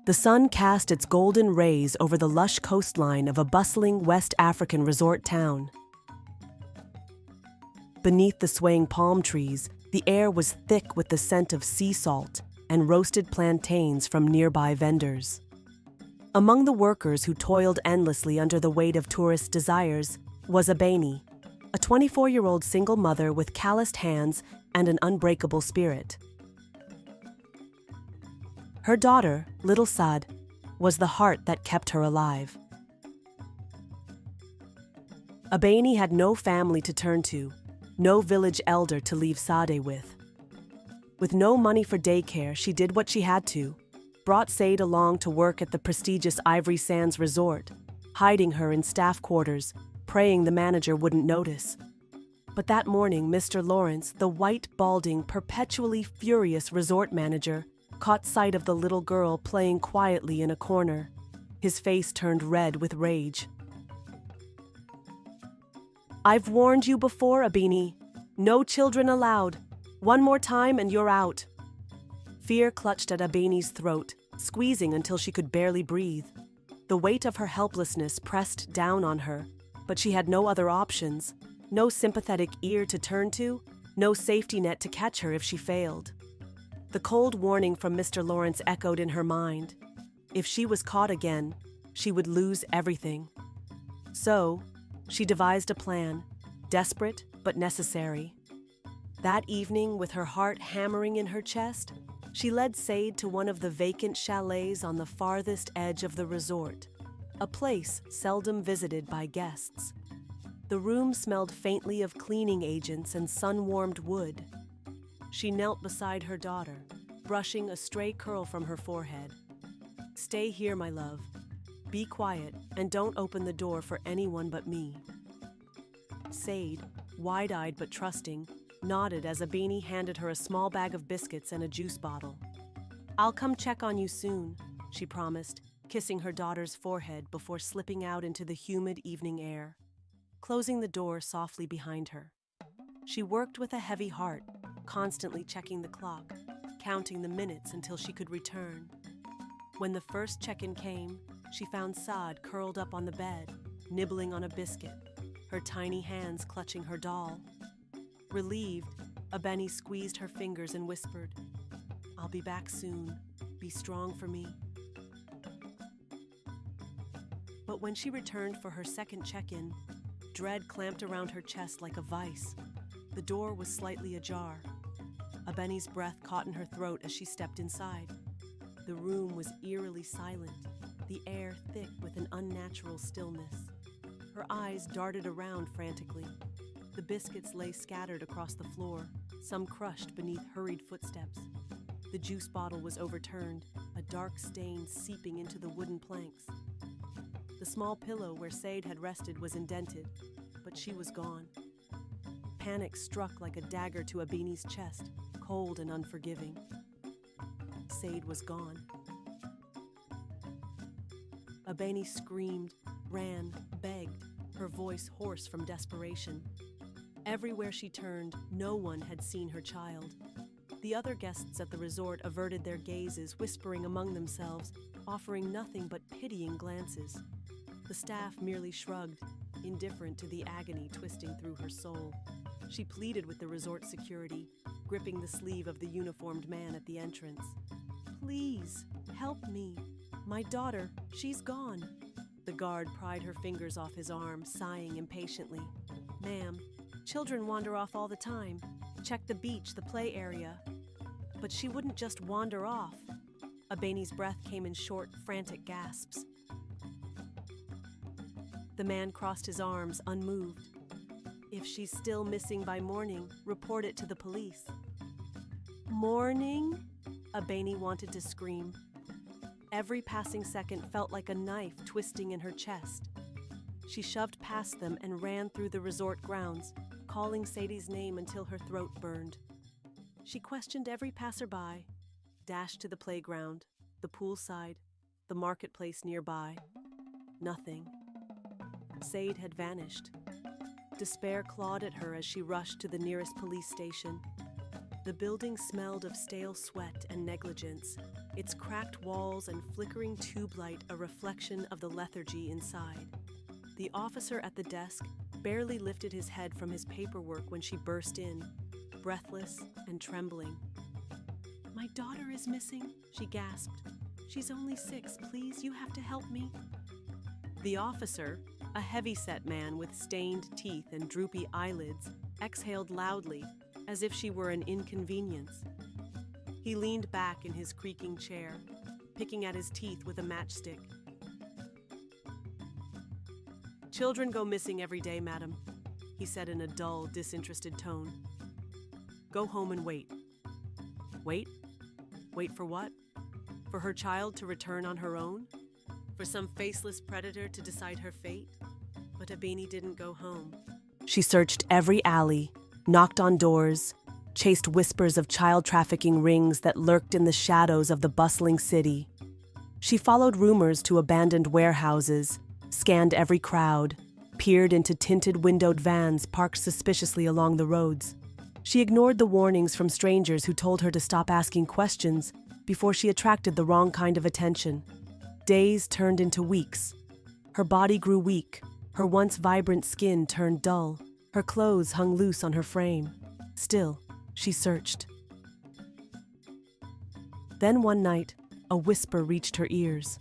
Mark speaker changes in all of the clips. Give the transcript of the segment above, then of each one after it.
Speaker 1: The sun cast its golden rays over the lush coastline of a bustling West African resort town. Beneath the swaying palm trees, the air was thick with the scent of sea salt and roasted plantains from nearby vendors. Among the workers who toiled endlessly under the weight of tourist desires was Abeni, a 24-year-old single mother with calloused hands and an unbreakable spirit. Her daughter, little Saad, was the heart that kept her alive. Abeni had no family to turn to, no village elder to leave Saade with. With no money for daycare, she did what she had to, brought Said along to work at the prestigious Ivory Sands resort, hiding her in staff quarters, praying the manager wouldn't notice. But that morning, Mr. Lawrence, the white, balding, perpetually furious resort manager, caught sight of the little girl playing quietly in a corner. His face turned red with rage. "I've warned you before, Abeni. No children allowed. One more time and you're out." Fear clutched at Abeni's throat, squeezing until she could barely breathe. The weight of her helplessness pressed down on her, but she had no other options, no sympathetic ear to turn to, no safety net to catch her if she failed. The cold warning from Mr. Lawrence echoed in her mind. If she was caught again, she would lose everything. So, she devised a plan, desperate but necessary. That evening, with her heart hammering in her chest, she led Said to one of the vacant chalets on the farthest edge of the resort, a place seldom visited by guests. The room smelled faintly of cleaning agents and sun-warmed wood. She knelt beside her daughter, brushing a stray curl from her forehead. "Stay here, my love. Be quiet and don't open the door for anyone but me." Said, wide-eyed but trusting, nodded as Abeni handed her a small bag of biscuits and a juice bottle. "I'll come check on you soon," she promised, kissing her daughter's forehead before slipping out into the humid evening air, closing the door softly behind her. She worked with a heavy heart, constantly checking the clock, counting the minutes until she could return. When the first check-in came, she found Saad curled up on the bed, nibbling on a biscuit, her tiny hands clutching her doll. Relieved, Abeni squeezed her fingers and whispered, "I'll be back soon. Be strong for me." But when she returned for her second check-in, dread clamped around her chest like a vice. The door was slightly ajar. Abeni's breath caught in her throat as she stepped inside. The room was eerily silent, the air thick with an unnatural stillness. Her eyes darted around frantically. The biscuits lay scattered across the floor, some crushed beneath hurried footsteps. The juice bottle was overturned, a dark stain seeping into the wooden planks. The small pillow where Said had rested was indented, but she was gone. Panic struck like a dagger to Abeni's chest, cold and unforgiving. Said was gone. Abeni screamed, ran, begged, her voice hoarse from desperation. Everywhere she turned, no one had seen her child. The other guests at the resort averted their gazes, whispering among themselves, offering nothing but pitying glances. The staff merely shrugged, indifferent to the agony twisting through her soul. She pleaded with the resort security, gripping the sleeve of the uniformed man at the entrance. "Please, help me. My daughter, she's gone." The guard pried her fingers off his arm, sighing impatiently. "Ma'am, children wander off all the time. Check the beach, the play area." But she wouldn't just wander off. Abeni's breath came in short, frantic gasps. The man crossed his arms, unmoved. "If she's still missing by morning, report it to the police." "Morning?" Abeni wanted to scream. Every passing second felt like a knife twisting in her chest. She shoved past them and ran through the resort grounds, calling Sadie's name until her throat burned. She questioned every passerby, dashed to the playground, the poolside, the marketplace nearby. Nothing. Said had vanished. Despair clawed at her as she rushed to the nearest police station. The building smelled of stale sweat and negligence, its cracked walls and flickering tube light a reflection of the lethargy inside. The officer at the desk barely lifted his head from his paperwork when she burst in, breathless and trembling. "My daughter is missing," she gasped. "She's only 6, please, you have to help me." The officer, a heavy-set man with stained teeth and droopy eyelids, exhaled loudly, as if she were an inconvenience. He leaned back in his creaking chair, picking at his teeth with a matchstick. "Children go missing every day, madam," he said in a dull, disinterested tone. "Go home and wait." Wait? Wait for what? For her child to return on her own? For some faceless predator to decide her fate? But Abeni didn't go home. She searched every alley, knocked on doors, chased whispers of child trafficking rings that lurked in the shadows of the bustling city. She followed rumors to abandoned warehouses, scanned every crowd, peered into tinted windowed vans parked suspiciously along the roads. She ignored the warnings from strangers who told her to stop asking questions before she attracted the wrong kind of attention. Days turned into weeks. Her body grew weak, her once vibrant skin turned dull, her clothes hung loose on her frame. Still, she searched. Then one night, a whisper reached her ears.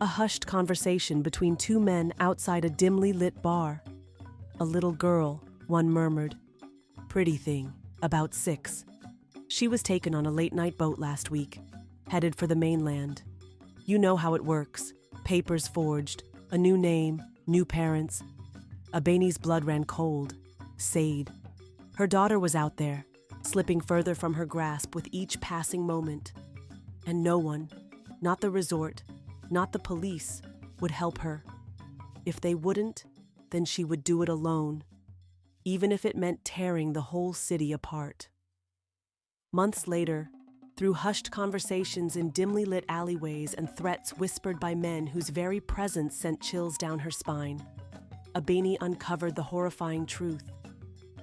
Speaker 1: A hushed conversation between 2 men outside a dimly lit bar. "A little girl," one murmured. "Pretty thing, about 6. She was taken on a late-night boat last week, headed for the mainland. You know how it works. Papers forged, a new name, new parents." Abeni's blood ran cold. Sade. Her daughter was out there, slipping further from her grasp with each passing moment. And no one, not the resort, not the police, would help her. If they wouldn't, then she would do it alone, even if it meant tearing the whole city apart. Months later, through hushed conversations in dimly lit alleyways and threats whispered by men whose very presence sent chills down her spine, Abeni uncovered the horrifying truth.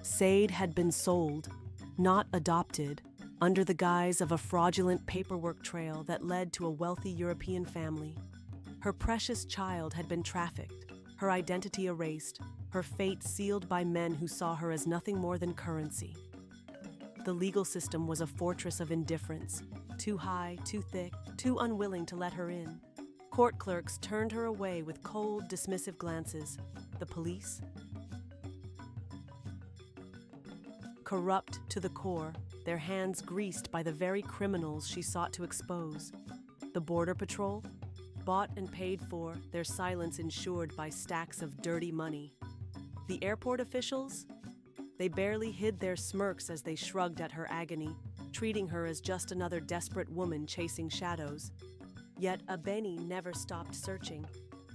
Speaker 1: Sade had been sold, not adopted, under the guise of a fraudulent paperwork trail that led to a wealthy European family. Her precious child had been trafficked, her identity erased, her fate sealed by men who saw her as nothing more than currency. The legal system was a fortress of indifference, too high, too thick, too unwilling to let her in. Court clerks turned her away with cold, dismissive glances. The police? Corrupt to the core, their hands greased by the very criminals she sought to expose. The Border Patrol? Bought and paid for, their silence ensured by stacks of dirty money. The airport officials? They barely hid their smirks as they shrugged at her agony, treating her as just another desperate woman chasing shadows. Yet Abeni never stopped searching.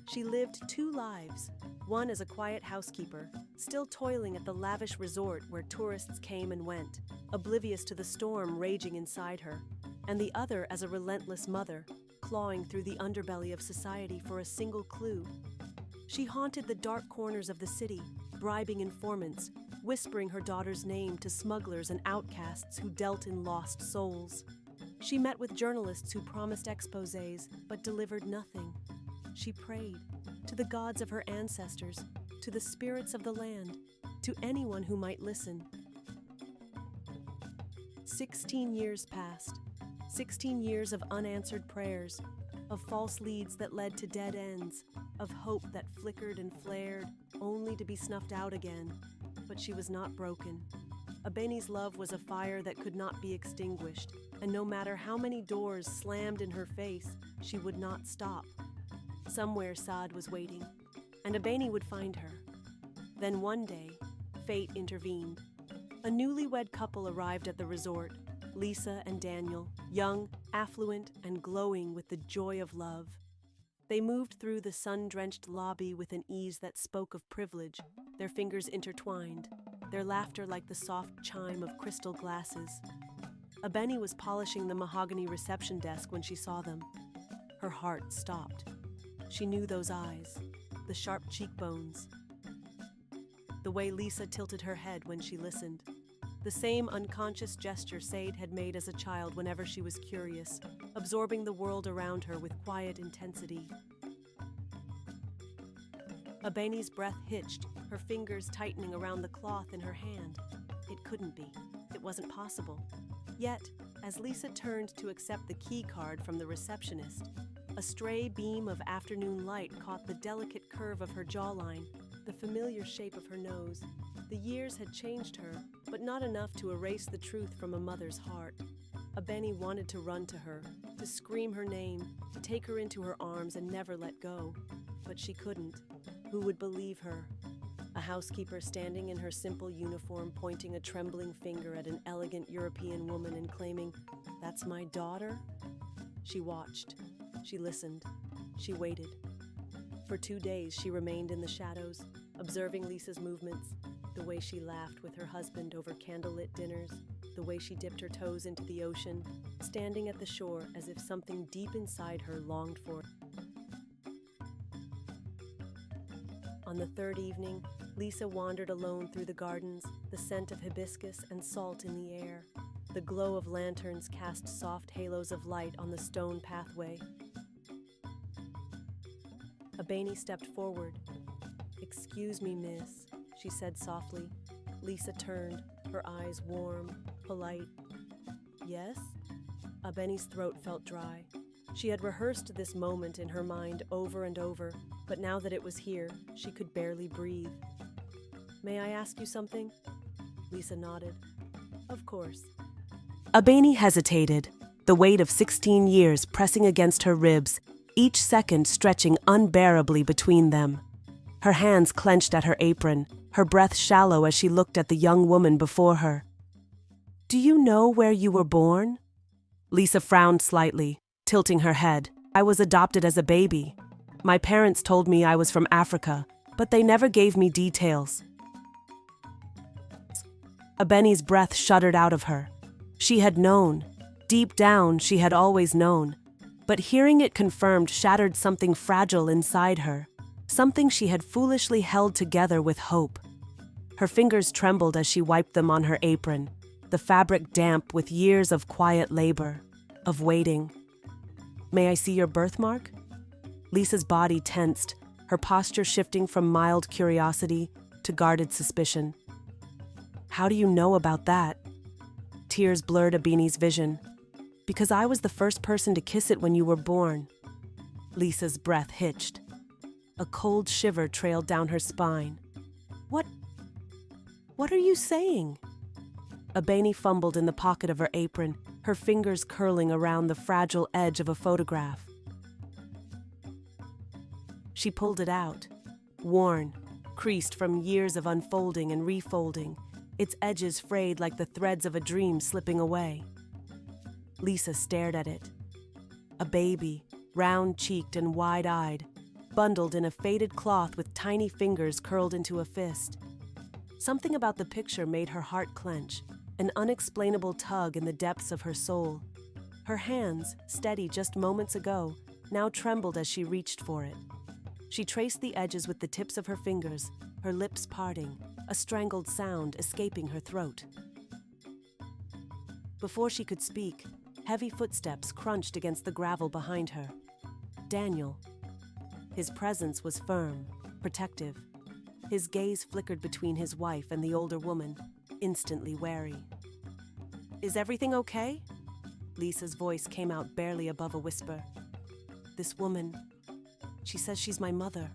Speaker 1: She lived 2 lives, one as a quiet housekeeper, still toiling at the lavish resort where tourists came and went, oblivious to the storm raging inside her, and the other as a relentless mother, clawing through the underbelly of society for a single clue. She haunted the dark corners of the city, bribing informants, whispering her daughter's name to smugglers and outcasts who dealt in lost souls. She met with journalists who promised exposés but delivered nothing. She prayed to the gods of her ancestors, to the spirits of the land, to anyone who might listen. 16 years passed, 16 years of unanswered prayers, of false leads that led to dead ends, of hope that flickered and flared, only to be snuffed out again. But she was not broken. Abeni's love was a fire that could not be extinguished, and no matter how many doors slammed in her face, she would not stop. Somewhere Saad was waiting, and Abeni would find her. Then one day, fate intervened. A newlywed couple arrived at the resort, Lisa and Daniel, young, affluent, and glowing with the joy of love. They moved through the sun-drenched lobby with an ease that spoke of privilege, their fingers intertwined, their laughter like the soft chime of crystal glasses. Abeni was polishing the mahogany reception desk when she saw them. Her heart stopped. She knew those eyes, the sharp cheekbones, the way Lisa tilted her head when she listened. the same unconscious gesture Sade had made as a child whenever she was curious, absorbing the world around her with quiet intensity. Abeni's breath hitched, her fingers tightening around the cloth in her hand. It couldn't be. It wasn't possible. Yet, as Lisa turned to accept the key card from the receptionist, a stray beam of afternoon light caught the delicate curve of her jawline, the familiar shape of her nose. The years had changed her, but not enough to erase the truth from a mother's heart. Abeni wanted to run to her, to scream her name, to take her into her arms and never let go. But she couldn't. Who would believe her? A housekeeper standing in her simple uniform, pointing a trembling finger at an elegant European woman and claiming, "That's my daughter?" She watched. She listened. She waited. For 2 days, she remained in the shadows, observing Lisa's movements, the way she laughed with her husband over candlelit dinners, the way she dipped her toes into the ocean, standing at the shore as if something deep inside her longed for it. On the third evening, Lisa wandered alone through the gardens, the scent of hibiscus and salt in the air. The glow of lanterns cast soft halos of light on the stone pathway. Abeni stepped forward. "Excuse me, miss," she said softly. Lisa turned, her eyes warm, polite. "Yes?" Abeni's throat felt dry. She had rehearsed this moment in her mind over and over, but now that it was here, she could barely breathe. "May I ask you something?" Lisa nodded. "Of course." Abeni hesitated, the weight of 16 years pressing against her ribs, each second stretching unbearably between them. Her hands clenched at her apron, her breath shallow as she looked at the young woman before her. "Do you know where you were born?" Lisa frowned slightly, tilting her head. "I was adopted as a baby. My parents told me I was from Africa, but they never gave me details." Abeni's breath shuddered out of her. She had known. Deep down, she had always known. But hearing it confirmed shattered something fragile inside her, something she had foolishly held together with hope. Her fingers trembled as she wiped them on her apron, the fabric damp with years of quiet labor, of waiting. "May I see your birthmark?" Lisa's body tensed, her posture shifting from mild curiosity to guarded suspicion. "How do you know about that?" Tears blurred Abeni's vision. "Because I was the first person to kiss it when you were born." Lisa's breath hitched. A cold shiver trailed down her spine. What are you saying?" Abeni fumbled in the pocket of her apron, her fingers curling around the fragile edge of a photograph. She pulled it out, worn, creased from years of unfolding and refolding, its edges frayed like the threads of a dream slipping away. Lisa stared at it. A baby, round-cheeked and wide-eyed, bundled in a faded cloth with tiny fingers curled into a fist. Something about the picture made her heart clench, an unexplainable tug in the depths of her soul. Her hands, steady just moments ago, now trembled as she reached for it. She traced the edges with the tips of her fingers, her lips parting, a strangled sound escaping her throat. Before she could speak, heavy footsteps crunched against the gravel behind her. Daniel. His presence was firm, protective. His gaze flickered between his wife and the older woman, instantly wary. "Is everything okay?" Lisa's voice came out barely above a whisper. "This woman, she says she's my mother."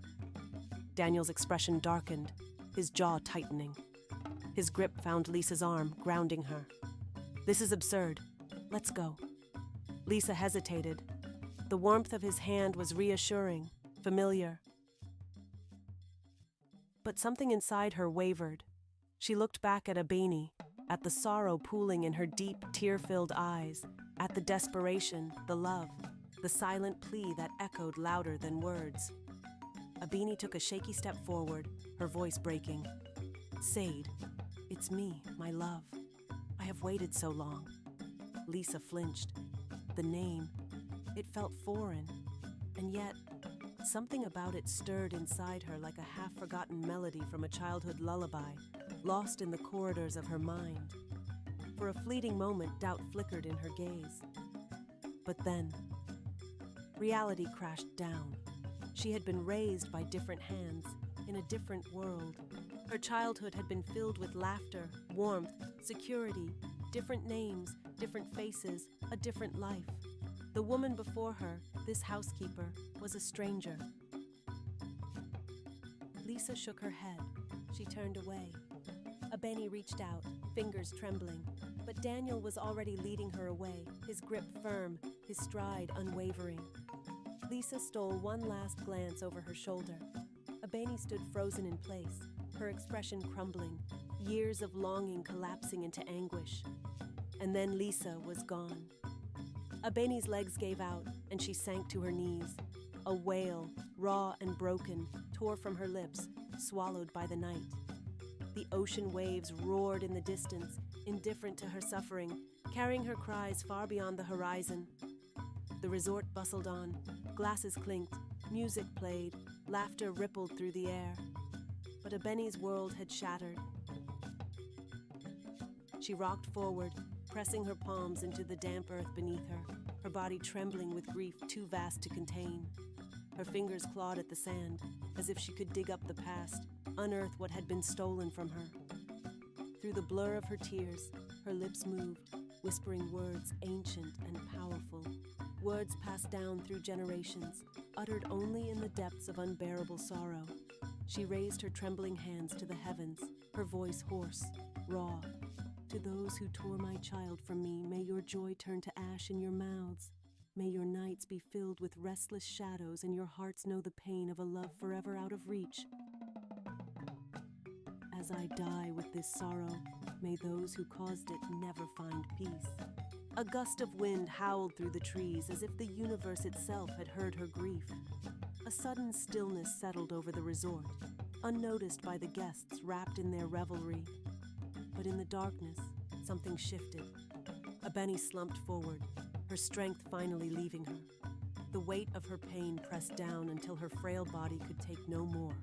Speaker 1: Daniel's expression darkened, his jaw tightening. His grip found Lisa's arm, grounding her. "This is absurd. Let's go." Lisa hesitated. The warmth of his hand was reassuring, familiar. But something inside her wavered. She looked back at Abeni, at the sorrow pooling in her deep, tear-filled eyes, at the desperation, the love, the silent plea that echoed louder than words. Abeni took a shaky step forward, her voice breaking. "Sade, it's me, my love. I have waited so long." Lisa flinched. The name, it felt foreign, and yet something about it stirred inside her like a half-forgotten melody from a childhood lullaby, lost in the corridors of her mind. For a fleeting moment, doubt flickered in her gaze. But then, reality crashed down. She had been raised by different hands, in a different world. Her childhood had been filled with laughter, warmth, security, different names, different faces, a different life. The woman before her, this housekeeper, was a stranger. Lisa shook her head. She turned away. Abeni reached out, fingers trembling, but Daniel was already leading her away, his grip firm, his stride unwavering. Lisa stole one last glance over her shoulder. Abeni stood frozen in place, her expression crumbling, years of longing collapsing into anguish. And then Lisa was gone. Abeni's legs gave out, and she sank to her knees. A wail, raw and broken, tore from her lips, swallowed by the night. The ocean waves roared in the distance, indifferent to her suffering, carrying her cries far beyond the horizon. The resort bustled on, glasses clinked, music played, laughter rippled through the air. But Abeni's world had shattered. She rocked forward, pressing her palms into the damp earth beneath her body trembling with grief too vast to contain. Her fingers clawed at the sand, as if she could dig up the past, unearth what had been stolen from her. Through the blur of her tears, her lips moved, whispering words ancient and powerful, words passed down through generations, uttered only in the depths of unbearable sorrow. She raised her trembling hands to the heavens, her voice hoarse, raw. To those who tore my child from me, may your joy turn to ash in your mouths. May your nights be filled with restless shadows and your hearts know the pain of a love forever out of reach. As I die with this sorrow, may those who caused it never find peace. A gust of wind howled through the trees as if the universe itself had heard her grief. A sudden stillness settled over the resort, unnoticed by the guests wrapped in their revelry. But in the darkness, something shifted. Abeni slumped forward, her strength finally leaving her. The weight of her pain pressed down until her frail body could take no more.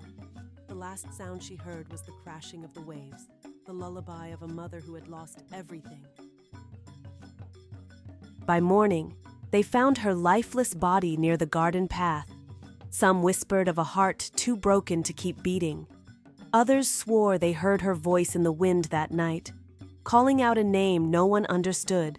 Speaker 1: The last sound she heard was the crashing of the waves, the lullaby of a mother who had lost everything. By morning, they found her lifeless body near the garden path. Some whispered of a heart too broken to keep beating. Others swore they heard her voice in the wind that night, calling out a name no one understood.